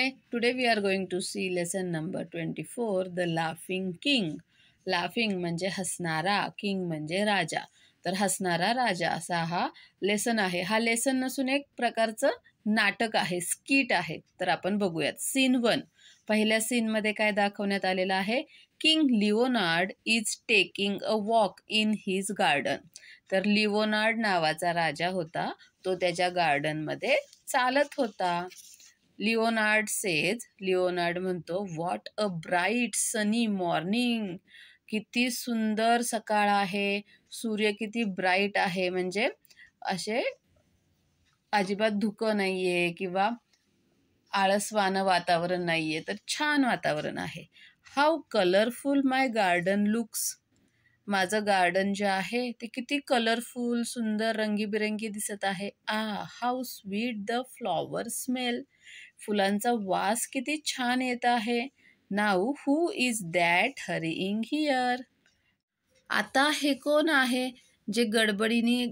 Hi, today we are going to see lesson number 24, The Laughing King. Laughing म्हणजे हसणारा, king म्हणजे राजा. तर हसणारा राजा असा हा लेसन आहे. हा लेसन नसून एक प्रकारचं नाटक आहे, स्किट आहे. तर आपण बघूयात. सीन 1. पहिल्या सीनमध्ये काय दाखवण्यात आलेलं आहे? King Leonard is taking a walk in his garden. तर लिओनार्ड नावाचा राजा होता, तो त्याच्या गार्डनमध्ये चालत होता. लिओनार्ड म्हणतो, what a bright sunny morning. किती सुंदर सकाळ आहे, सूर्य किती ब्राईट आहे, म्हणजे असे अजिबात धुकं नाहीये किंवा आळसवानं वातावरण नाहीये, तर छान वातावरण आहे. How colourful my garden looks. माझं गार्डन जे आहे ते किती कलरफुल, सुंदर, रंगीबिरंगी दिसत आहे. How sweet the flower smell. फुलांचा वास किती छान येत आहे. Now who is that hurrying here. आता हे कोण आहे जे गडबडीने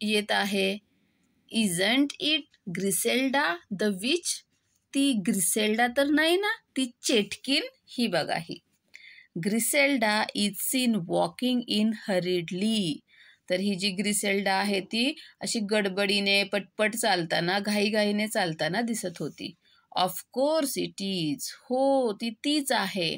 येत आहे? Isn't it Griselda the witch. ती ग्रिसेल्डा तर नाही ना, ती चेटकीन. ही बघा, ही Griselda is seen walking in hurriedly. तर ही जी ग्रिसेल्डा आहे ती अशी गडबडीने पटपट चालताना, घाईघाईने चालताना दिसत होती. Of course it is. हो, ती तीच आहे.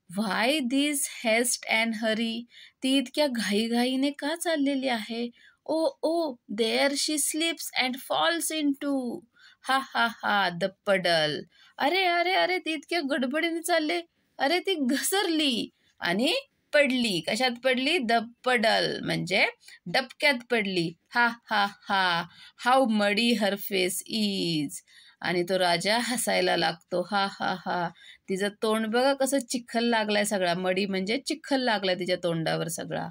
Why this haste and hurry. ती इतक्या घाईघाईने का चाललेली आहे? Oh there she slips and falls into. Ha ha हा द पडल. अरे अरे अरे, ती इतक्या गडबडीने चालले, अरे ती घसरली आणि पडली. कशात पडली? द पडल म्हणजे डबक्यात पडली. हा हा हा हाऊ मडी हर फेस इज. आणि तो राजा हसायला लागतो. हा हा हा तिचं तोंड बघा कसं चिखल लागलाय सगळा. मडी म्हणजे चिखल लागलाय तिच्या तोंडावर सगळा.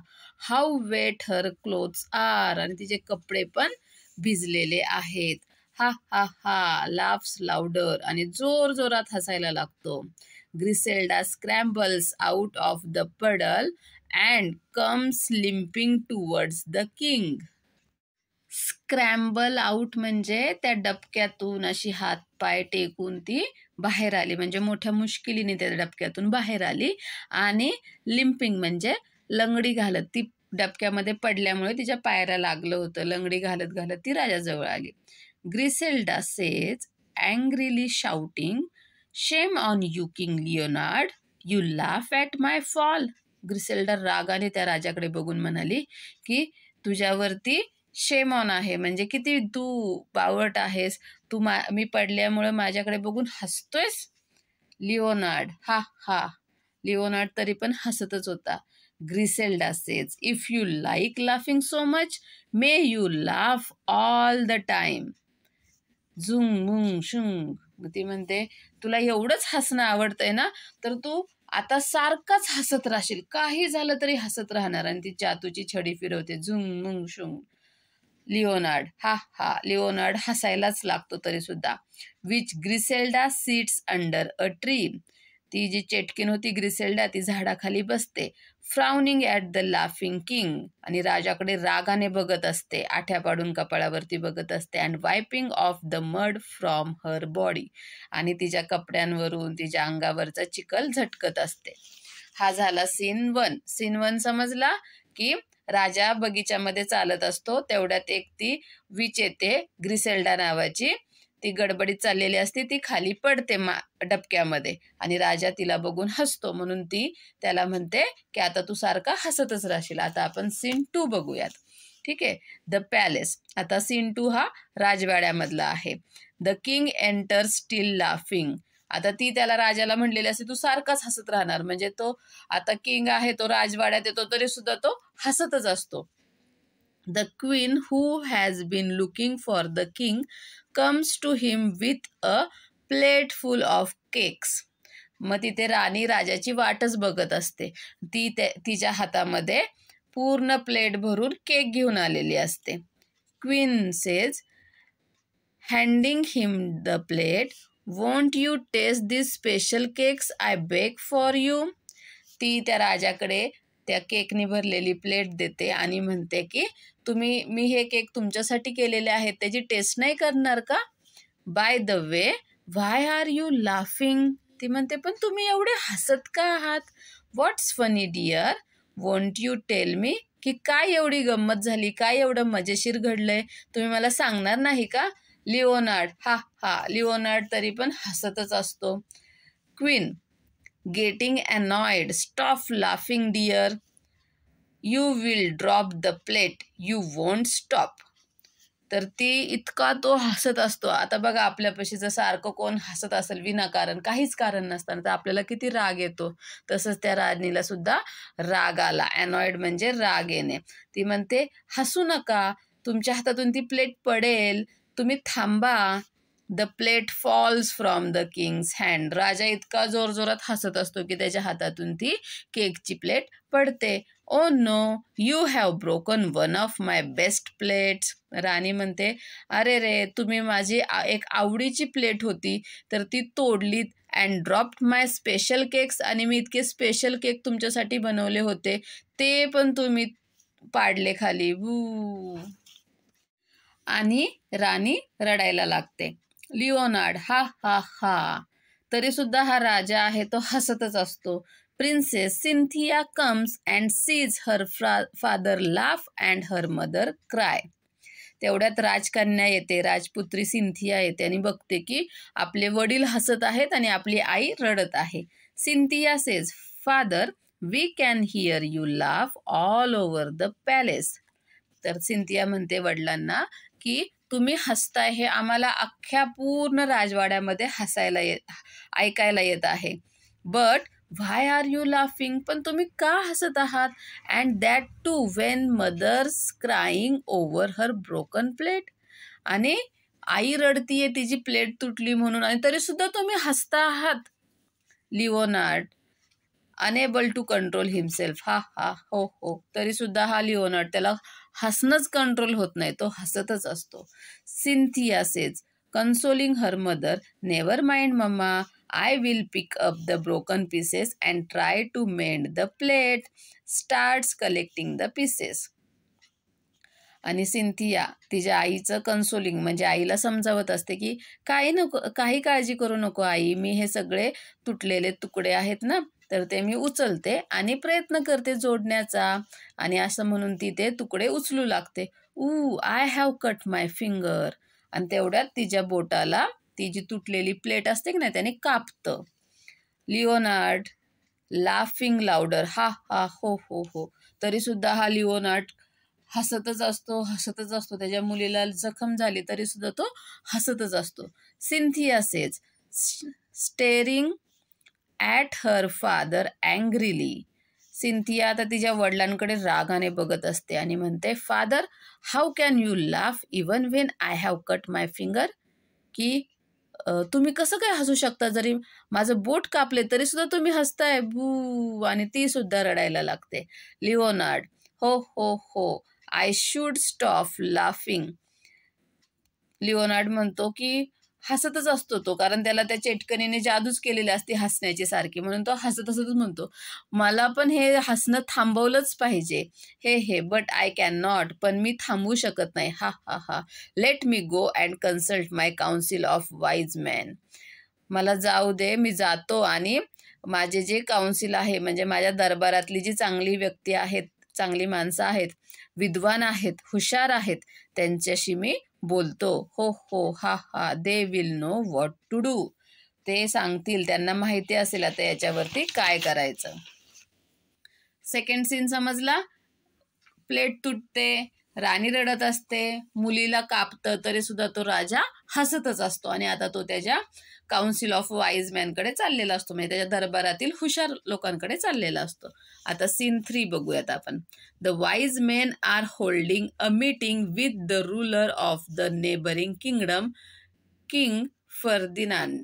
How wet her clothes are. आणि तिचे कपडे पण भिजलेले आहेत. हा हा हा लाफ्स लाउडर. आणि जोर जोरात हसायला लागतो. Griselda scrambles out of the puddle and comes limping towards the king. Scramble out म्हणजे त्या डबक्यातून अशी हात पाय टेकून ती बाहेर आली, म्हणजे मोठ्या मुश्किलीने त्या डबक्यातून बाहेर आली. आणि लिम्पिंग म्हणजे लंगडी घालत, ती डबक्यामध्ये पडल्यामुळे तिच्या पायाला लागलं होतं. लंगडी घालत घालत ती राजाजवळ आली. Griselda says angrily shouting, shame on you king Leonard, you laugh at my fall. Griselda रागाने त्या राजाकडे बघून म्हणाली की तुझ्यावरती शेम ऑन आहे, म्हणजे किती तू बावट आहेस, तू मी पडल्यामुळे माझ्याकडे बघून हसतोयस. लिओनार्ड हा हा लिओनार्ड तरी पण हसतच होता. Griselda says if you like laughing so much may you laugh all the time. झुंग मुंग शुंग. ती म्हणते, तुला एवढंच हसणं आवडतंय ना, तर तू आता सारखाच हसत राहशील, काही झालं तरी हसत राहणार. आणि ती चातूची छडी फिरवते. झुंग मुंग शुंग. लिओनार्ड हा लिओनार्ड हसायलाच लागतो तरी सुद्धा. Witch Griselda sits under a tree. ती जी चेटकीन होती ग्रिसेल्डा, ती झाडाखाली बसते. Frowning at the laughing king. आणि राजाकडे रागाने बघत असते, आठ्या पाडून कपाळावरती बघत असते. And wiping off the mud from her body. आणि तिच्या कपड्यांवरून तिच्या अंगावरचा चिखल झटकत असते. हा झाला सीन 1. सीन 1 समजला की राजा बगीच्यामध्ये चालत असतो, तेवढ्यात एक ती विच येते, ग्रिसेल्डा नावाची. ती गडबडीत चाललेली असते, ती खाली पडते डबक्यामध्ये आणि राजा तिला बघून हसतो, म्हणून ती त्याला म्हणते की आता तू सारखा हसतच राहशील. आता आपण सीन 2 बघूयात. ठीक आहे. The palace. आता सीन 2 हा राजवाड्यामधला आहे. The king enter steel laughing. आता ती त्याला राजाला म्हणलेली असते तू सारखाच हसत राहणार, म्हणजे तो आता किंग आहे, तो राजवाड्यात येतो तरी सुद्धा तो हसतच असतो. The queen who has been looking for the king comes to him with a plate full of cakes. मग तिथे राणी राजाची वाटच बघत असते. ती तिच्या हातामध्ये पूर्ण प्लेट भरून केक घेऊन आलेली असते. Queen says handing him the plate, want you taste this special cakes I bake for you. ती त्या राजाकडे त्या केकने भरलेली प्लेट देते आणि म्हणते की मी हे केक तुमच्यासाठी केलेले आहेत, त्याची टेस्ट नाही करणार का? By the way why are you laughing? ती म्हणते पण तुम्ही एवढे हसत का आहात? What's funny dear? Won't you tell me? की काय एवढी गंमत झाली, काय एवढं मजेशीर घडलंय, तुम्ही मला सांगणार नाही का? लिओनार्ड, हा हा. लिओनार्ड तरी पण हसतच असतो. Queen, getting annoyed, stop laughing dear, you will drop the plate, you won't stop. तर ती इतका तो हसत असतो. आता बघा आपल्यापाशी जर सारखं कोण हसत असेल विनाकारण, काहीच कारण नसताना, तर आपल्याला किती राग येतो. तसंच त्या राणीला सुद्धा राग आला. अनॉइड म्हणजे राग येणे. ती म्हणते, हसू नका, तुमच्या हातातून ती प्लेट पडेल, तुम्ही थांबा. The plate falls from the king's hand. राजा इतका जोरजोरात हसत असतो की त्याच्या हातातून ती केकची प्लेट पडते. Oh no, you have broken one of my best plates. राणी म्हणते, अरे रे, तुम्ही माझी एक आवडीची प्लेट होती तर ती तोडलीत. And dropped my special cakes, आणि मी इतके स्पेशल केक तुमच्यासाठी बनवले होते ते पण तुम्ही पाडले खाली. वू. आणि राणी रडायला लागते. लिओनार्ड, हा हा हा. तरी सुद्धा हा राजा आहे तो हसतच असतो. Princess Cynthia comes and seize her father laugh and her mother cry. तेवढ्यात राजकन्या येते, राजपुत्री सिंथिया येते आणि बघते की आपले वडील हसत आहेत आणि आपली आई रडत आहे. Cynthia says, father, we can hear you laugh all over the palace. तर सिंथिया म्हणते वडिलांना की तुम्ही हसताय हे आम्हाला अख्ख्या पूर्ण राजवाड्यामध्ये ऐकायला येत आहे. But why are you laughing? पण तुम्ही का हसत आहात? And that too when mother's crying over her broken plate. आणि आई रडतीये तिची प्लेट तुटली म्हणून, आणि तरी सुद्धा तुम्ही हसता आहात. Leonard, unable to control himself, हा हा हो हो. तरी सुद्धा हा लिओनार्ड, त्याला हसणंच कंट्रोल होत नाही, तो हसतच असतो. Cynthia says, consoling her mother, never mind mamma, I will pick up the broken pieces and try to mend the plate. Starts collecting the pieces. आणि सिंथिया तिच्या आईचं कन्सोलिंग म्हणजे आईला समजावत असते की काही काळजी करू नको आई, मी हे सगळे तुटलेले तुकडे आहेत ना, तर ते मी उचलते आणि प्रयत्न करते जोडण्याचा. आणि असं म्हणून ती ते तुकडे उचलू लागते. I have cut my finger. आणि तेवढ्यात तिच्या बोटाला ती जी तुटलेली प्लेट असते की नाही त्याने कापतं. लिओनार्ड, लाफिंग लाऊडर, हा हा हो हो हो. तरी सुद्धा हा लिओनार्ड हसतच असतो. त्याच्या मुलीला जखम झाली तरी सुद्धा तो हसतच असतो. Cynthia says, staring at her father angrily. Cynthia आता तिच्या वडिलांकडे रागाने बघत असते आणि म्हणते, father, how can you laugh even when I have cut my finger? की तुम्ही कसं काय हसू शकता, जरी माझं बोट कापले तरी सुद्धा तुम्ही हसताय. बू. आणि ती सुद्धा रडायला लागते. लिओनार्ड, हो हो हो, I should stop laughing. Leonard म्हणतो की हसतच असतो तो, कारण त्याला त्या चेटकणीने जादूच केलेली असते हसण्याची सारखी, म्हणून तो हसतच म्हणतो, मला पण हे हसणं थांबवलंच पाहिजे. हे बट आय कॅन नॉट, पण मी थांबवू शकत नाही. हा हा हा. Let me go and consult my council of wise man. मला जाऊ दे, मी जातो आणि माझे जे काउन्सिल आहे म्हणजे माझ्या दरबारातली जी चांगली व्यक्ती आहेत, चांगली माणसं आहेत, विद्वान आहेत, हुशार आहेत, त्यांच्याशी मी बोलतो. हो हो हा हा. They will know what to do. ते सांगतील, त्यांना माहिती असेल आता याच्यावरती काय करायचं. सेकंड सीन समजला. प्लेट तुटते, राणी रडत असते, मुलीला कापतं तरी सुद्धा तो राजा हसतच असतो. आणि आता तो त्याच्या काउन्सिल ऑफ वाईज मॅनकडे चाललेला असतो, म्हणजे त्याच्या दरबारातील हुशार लोकांकडे चाललेला असतो. आता सीन 3 बघूयात आपण. The wise men are holding a meeting with the ruler of the neighbouring kingdom, king Ferdinand.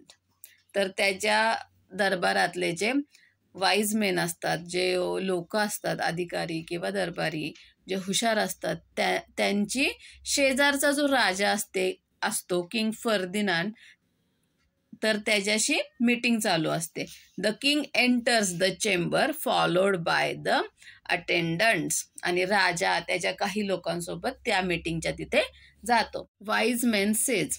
तर त्याच्या दरबारातले जे वाईज मेन असतात, जे लोक असतात, अधिकारी किंवा दरबारी जे हुशार असतात, त्यांची शेजारचा जो राजा असतो किंग फर्दिनांड, तर त्याच्याशी मीटिंग चालू असते. The king enters the chamber followed by the attendants. आणि राजा त्याच्या काही लोकांसोबत त्या मीटिंगच्या तिथे जातो. वाईज मेन सेज,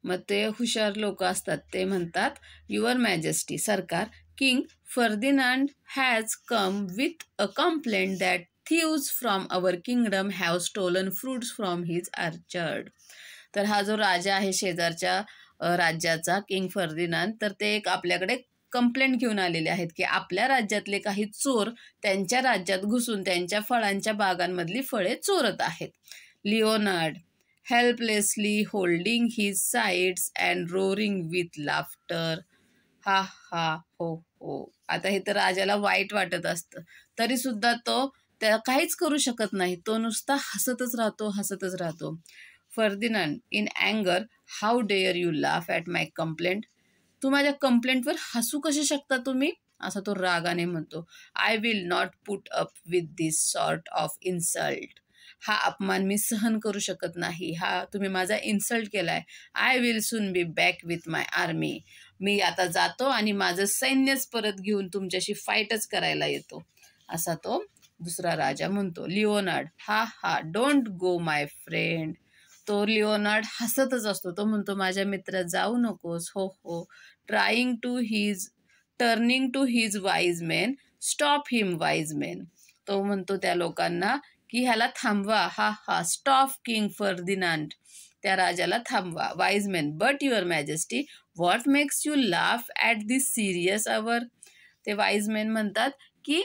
मग ते हुशार लोक असतात ते म्हणतात, युअर मॅजेस्टी सरकार, king Ferdinand has come with a complaint that thieves from our kingdom have stolen fruits from his orchard. तर हा जो राजा आहे शेजारच्या राज्याचा किंग फर्दिनांड, तर ते एक आपल्याकडे कंप्लेंट घेऊन आलेले आहेत की आपल्या राज्यातले काही चोर त्यांच्या राज्यात घुसून त्यांच्या फळांच्या बागांमधली फळे चोरत आहेत. Leonard helplessly holding his sides and roaring with laughter. हा हा हो हो. आता हे तर राजाला वाईट वाटत असतं, तरी सुद्धा तो त्या काहीच करू शकत नाही. तो नुसता हसतच राहतो. फर्दिनांड इन अँगर, how dare you laugh at my complaint. तू माझ्या कंप्लेंटवर हसू कसे शकता तुम्ही, असा तो रागाने म्हणतो. I will not put up with this sort of insult. हा अपमान मी सहन करू शकत नाही. हा तुम्ही माझा इन्सल्ट केलाय. I will soon be back with my army. मी आता जातो आणि माझं सैन्यच परत घेऊन तुमच्याशी फाईटच करायला येतो, असा तो दुसरा राजा म्हणतो. Leonard ha ha don't go my friend. तो लिओनार्ड हसतच असतो. तो म्हणतो, माझ्या मित्र जाऊ नकोस. हो हो. Turning to his wise men, stop him wise men. तो म्हणतो त्या लोकांना की ह्याला थांबवा. Ha ha. Stop king Ferdinand. त्या राजाला थांबवा. Wise men, but your majesty what makes you laugh at this serious hour. ते वाईज मेन म्हणतात की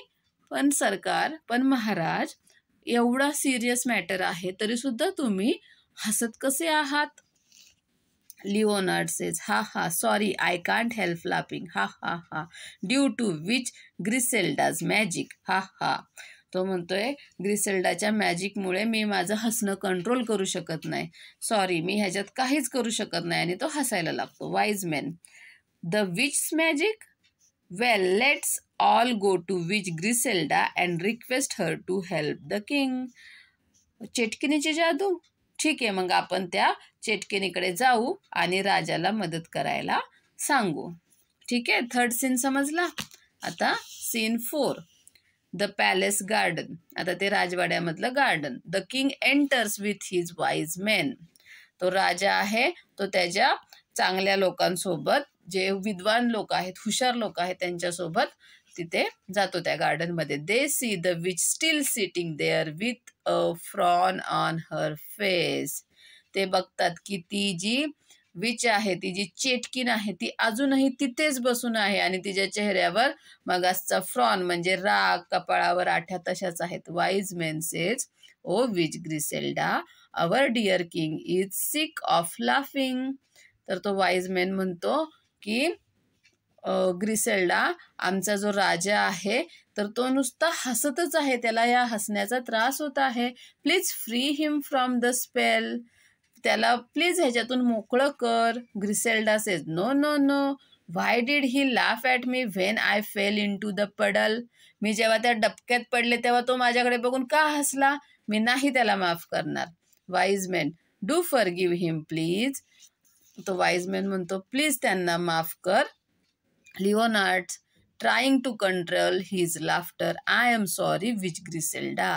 पण सरकार, पण महाराज, एवढा सिरियस मॅटर आहे तरी सुद्धा तुम्ही हसत कसे आहात. लिओनार्ड सेज हा हा sorry, I can't help laughing. हा हा हा. Due to which ग्रिसेल्डाज magic. हा हा. तो म्हणतोय ग्रिसेल्डाच्या मॅजिकमुळे मी माझं हसणं कंट्रोल करू शकत नाही. सॉरी, मी ह्याच्यात काहीच करू शकत नाही. आणि तो हसायला लागतो. Wise man the witch magic. Well, let's all go to witch Griselda and request her to help the king. चेटकिनीची जादू. ठीक आहे, मग आपण त्या चेटकिनीकडे जाऊ आणि राजाला मदत करायला सांगू. ठीक आहे, थर्ड सीन समजला. आता सीन 4, द पॅलेस गार्डन. आता ते राजवाड्यामधलं garden. The king enters with his wise men. तो राजा आहे, तो त्याच्या चांगल्या लोकांसोबत, जे विद्वान लोक आहेत, हुशार लोक आहेत, त्यांच्यासोबत तिथे जातो त्या गार्डनमध्ये. They see the witch still sitting there with a frown on her face. ते बघतात की ती जी विच आहे, ती जी चेटकीन आहे, ती अजूनही तिथेच बसून आहे आणि तिच्या चेहऱ्यावर मगासचा फ्रॉन म्हणजे राग, कपाळावर आठ्या तशाच आहेत. Wise men says, oh witch Griselda, our dear king is sick of laughing. तर तो वाईज मेन म्हणतो की ग्रिसेल्डा, आमचा जो राजा आहे तर तो नुसता हसतच आहे, त्याला या हसण्याचा त्रास होत आहे. Please free him from the spell. त्याला प्लीज ह्याच्यातून मोकळं कर. Griselda says, no no no. Why did he laugh at me when I fell into the puddle. मी जेव्हा त्या डबक्यात पडले तेव्हा तो माझ्याकडे बघून का हसला. मी नाही त्याला माफ करणार. Wise man, do forgive him please. तो वाईज मॅन म्हणतो, प्लीज त्यांना माफ कर. Leonard trying to control his laughter, I am sorry witch Griselda.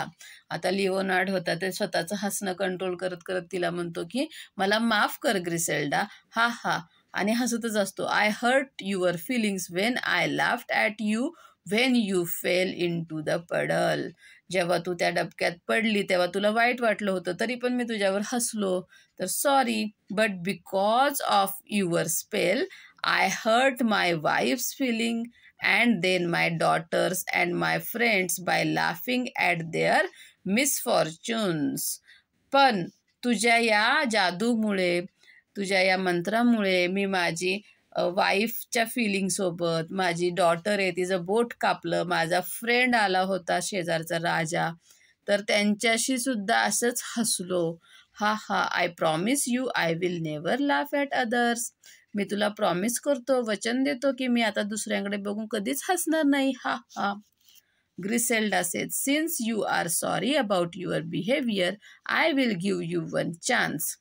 आता लिओनार्ड होता ते स्वतःचं हसणं कंट्रोल करत करत तिला म्हणतो की मला माफ कर ग्रिसेल्डा. हा हा. आणि हसतच असतो. I hurt your feelings when I laughed at you when you fell into the puddle. जेव्हा तू त्या डबक्यात पडली तेव्हा तुला वाईट वाटलं होतं, तरी पण मी तुझ्यावर हसलो. तर sorry, but because of your spell I hurt my wife's feeling and then my daughters and my friends by laughing at their misfortunes. पण तुझ्या या जादूमुळे, तुझ्या या मंत्रामुळे मी माझी वाईफच्या फिलिंगसोबत, माझी डॉटर आहे तिचं बोट कापलं, माझा फ्रेंड आला होता शेजारचा राजा, तर त्यांच्याशी सुद्धा असंच हसलो. Ha ha. I promise you I will never laugh at others. मी तुला प्रॉमिस करतो, वचन देतो की मी आता दुसऱ्यांकडे बघून कधीच हसणार नाही. Ha ha. Griselda says, since you are sorry about your behaviour I will give you one chance.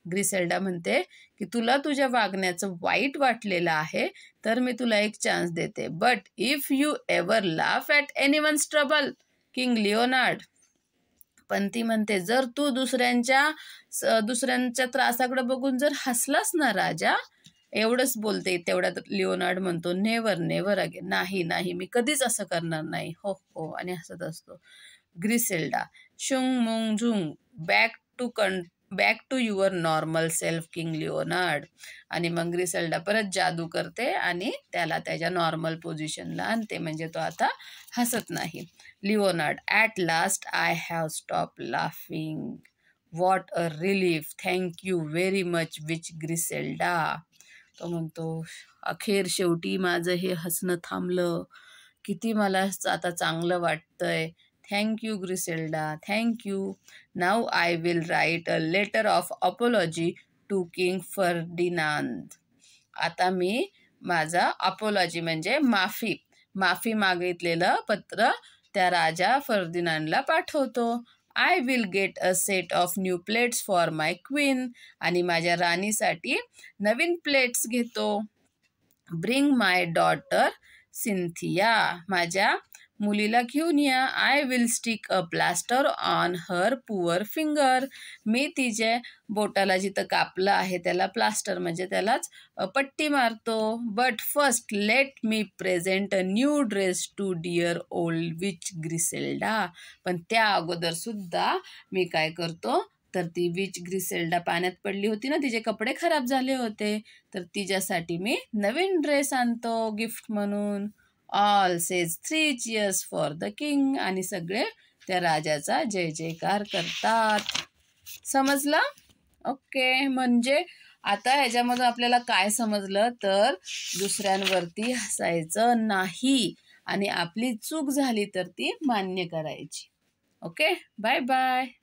Griselda म्हणते की तुला तुझ्या वागण्याचं वाईट वाटलेलं आहे तर मी तुला एक चान्स देते. But if you ever laugh at anyone's trouble, king Leonard, पण ती म्हणते, जर तू दुसऱ्यांच्या त्रासाकडे बघून जर हसलास ना राजा, एवढंच बोलते. तेवढ्यात लिओनार्ड म्हणतो, नेव्हर नेव्हर अगेन, नाही नाही, मी कधीच असं करणार नाही, हो हो, आणि हसत असतो. ग्रिसेल्डा, शुंग मुंग झुंग, back to your normal self king Leonard. आणि मग ग्रिसेल्डा परत जादू करते आणि त्याला त्याच्या नॉर्मल पोझिशनला आणते, म्हणजे तो आता हसत नाही. Leonard, at last I have stop laughing. What a relief, thank you very much witch Griselda. तो म्हणतो, अखेर शेवटी माझं हे हसणं थांबलं, किती मला आता चांगलं वाटतंय. Thank you Griselda, thank you. Now I will write a letter of apology to King Ferdinand. आता मी माझा अपॉलॉजी म्हणजे माफी मागितलेलं पत्र त्या राजा फर्दिनांडला पाठवतो. I will get a set of new plates for my queen. आणि माझ्या राणीसाठी नवीन प्लेट्स घेतो. Bring my daughter Cynthia. माझ्या मुलीला घेऊन या. I will stick a plaster on her poor finger. मी तिच्या बोटाला जिथं कापलं आहे त्याला प्लास्टर म्हणजे त्यालाच पट्टी मारतो. But first let me present a new dress to dear old witch Griselda. पण त्या अगोदर सुद्धा मी काय करतो, तर ती विच ग्रिसेल्डा पाण्यात पडली होती ना, तिचे कपडे खराब झाले होते, तर तिच्यासाठी मी नवीन ड्रेस आणतो गिफ्ट म्हणून. All says 3 cheers for the king. आणि सगळे त्या राजाचा जय जयकार करतात. समजलं? ओके. म्हणजे आता ह्याच्यामधून आपल्याला काय समजलं, तर दुसऱ्यांवरती हसायचं नाही आणि आपली चूक झाली तर ती मान्य करायची. Okay, bye bye.